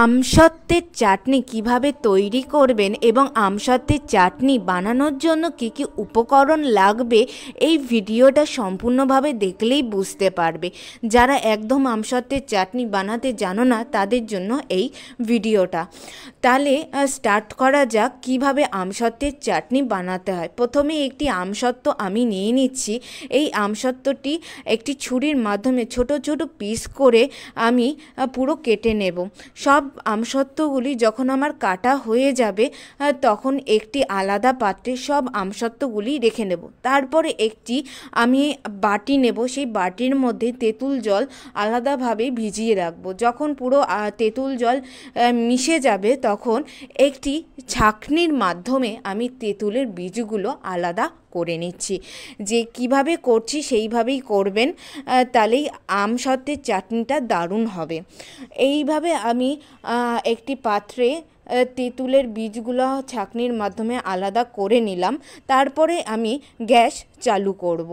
আমসত্ত্বের চাটনি কিভাবে তৈরি করবেন এবং আমসত্ত্বের চাটনি বানানোর জন্য কী কী উপকরণ লাগবে এই ভিডিওটা সম্পূর্ণভাবে দেখলেই বুঝতে পারবে। যারা একদম আমসত্ত্বের চাটনি বানাতে জানো না তাদের জন্য এই ভিডিওটা। তাহলে স্টার্ট করা যাক কিভাবে আমসত্ত্বের চাটনি বানাতে হয়। প্রথমে একটি আমসত্ত্ব আমি নিয়ে নিচ্ছি। এই আমসত্ত্বটি একটি ছুরির মাধ্যমে ছোট ছোট পিস করে আমি পুরো কেটে নেব। সব আমসত্ত্বগুলি যখন আমার কাটা হয়ে যাবে তখন একটি আলাদা পাত্রে সব আমসত্ত্বগুলি রেখে নেব। তারপরে একটি আমি বাটি নেব, সেই বাটির মধ্যে তেঁতুল জল আলাদাভাবে ভিজিয়ে রাখবো। যখন পুরো তেঁতুল জল মিশে যাবে তখন একটি ছাঁকনির মাধ্যমে আমি তেঁতুলের বীজগুলো আলাদা করে নিচ্ছি। যে কিভাবে করছি সেইভাবেই করবেন, তাহলেই আমসত্ত্বের চাটনিটা দারুণ হবে। এইভাবে আমি একটি পাত্রে তেঁতুলের বীজগুলো ছাঁকনির মাধ্যমে আলাদা করে নিলাম। তারপরে আমি গ্যাস চালু করব।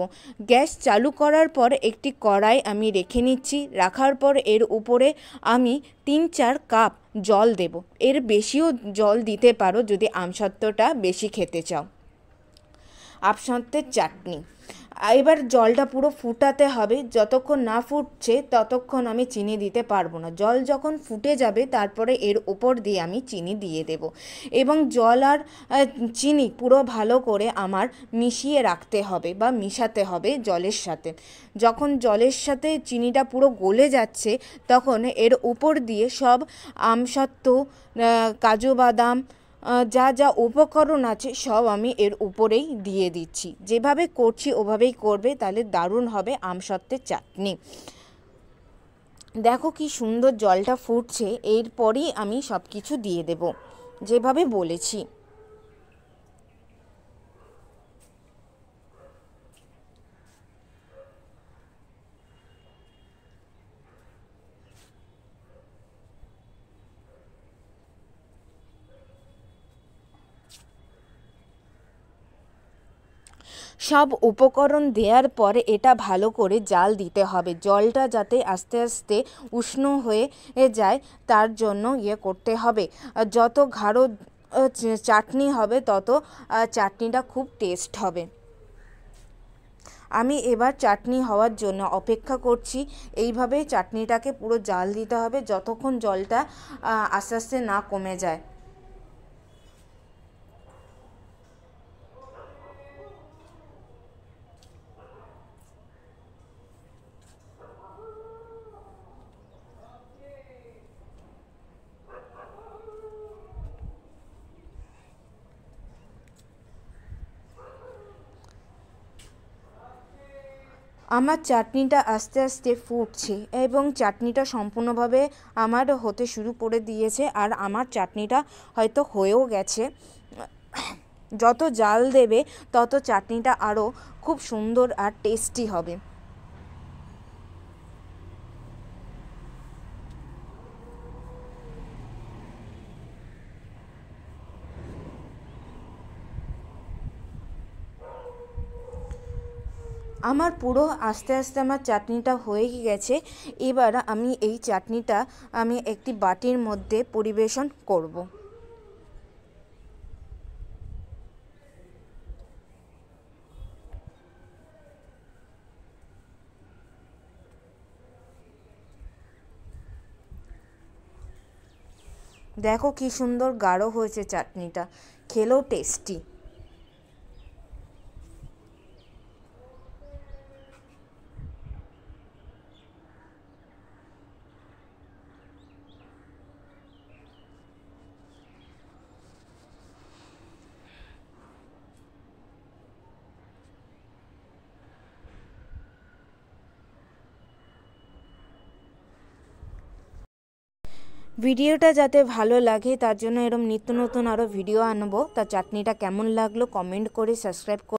গ্যাস চালু করার পর একটি কড়াই আমি রেখে নিচ্ছি। রাখার পর এর উপরে আমি 3-4 কাপ জল দেব। এর বেশিও জল দিতে পারো যদি আমসত্ত্বটা বেশি খেতে চাও। আমসত্ত্বের চাটনি এবার জলটা পুরো ফুটাতে হবে। যতক্ষণ না ফুটছে ততক্ষণ আমি চিনি দিতে পারবো না। জল যখন ফুটে যাবে তারপরে এর উপর দিয়ে আমি চিনি দিয়ে দেব এবং জল আর চিনি পুরো ভালো করে আমার মিশিয়ে রাখতে হবে বা মিশাতে হবে জলের সাথে। যখন জলের সাথে চিনিটা পুরো গলে যাচ্ছে তখন এর উপর দিয়ে সব আমসত্ত্ব, কাজু বাদাম, যা যা উপকরণ আছে সব আমি এর উপরেই দিয়ে দিচ্ছি। যেভাবে করছি ওভাবেই করবে, তাহলে দারুণ হবে আমসত্ত্বের চাটনি। দেখো কি সুন্দর জলটা ফুটছে, এরপরই আমি সব কিছু দিয়ে দেব যেভাবে বলেছি। সব উপকরণ দেওয়ার পরে এটা ভালো করে জাল দিতে হবে। জলটা যাতে আস্তে আস্তে উষ্ণ হয়ে যায় তার জন্য করতে হবে। যত গাঢ় চাটনি হবে তত চাটনিটা খুব টেস্ট হবে। আমি এবার চাটনি হওয়ার জন্য অপেক্ষা করছি। এইভাবে চাটনিটাকে পুরো জাল দিতে হবে যতক্ষণ জলটা আস্তে আস্তে না কমে যায়। আমার চাটনিটা আস্তে আস্তে ফুটছে এবং চাটনিটা সম্পূর্ণভাবে আমার হতে শুরু করে দিয়েছে আর আমার চাটনিটা হয়তো হয়েও গেছে। যত জাল দেবে তত চাটনিটা আরও খুব সুন্দর আর টেস্টি হবে। আমার পুরো আস্তে আস্তে আমার চাটনিটা হয়ে গেছে। এবার আমি এই চাটনিটা আমি একটি বাটির মধ্যে পরিবেশন করব। দেখো কি সুন্দর গাঢ় হয়েছে চাটনিটা, খেলেও টেস্টি। ভিডিওটা যাতে ভালো লাগে তার জন্য এরকম নিত্য নতুন আরও ভিডিও আনবো। তা চাটনিটা কেমন লাগলো কমেন্ট করে সাবস্ক্রাইব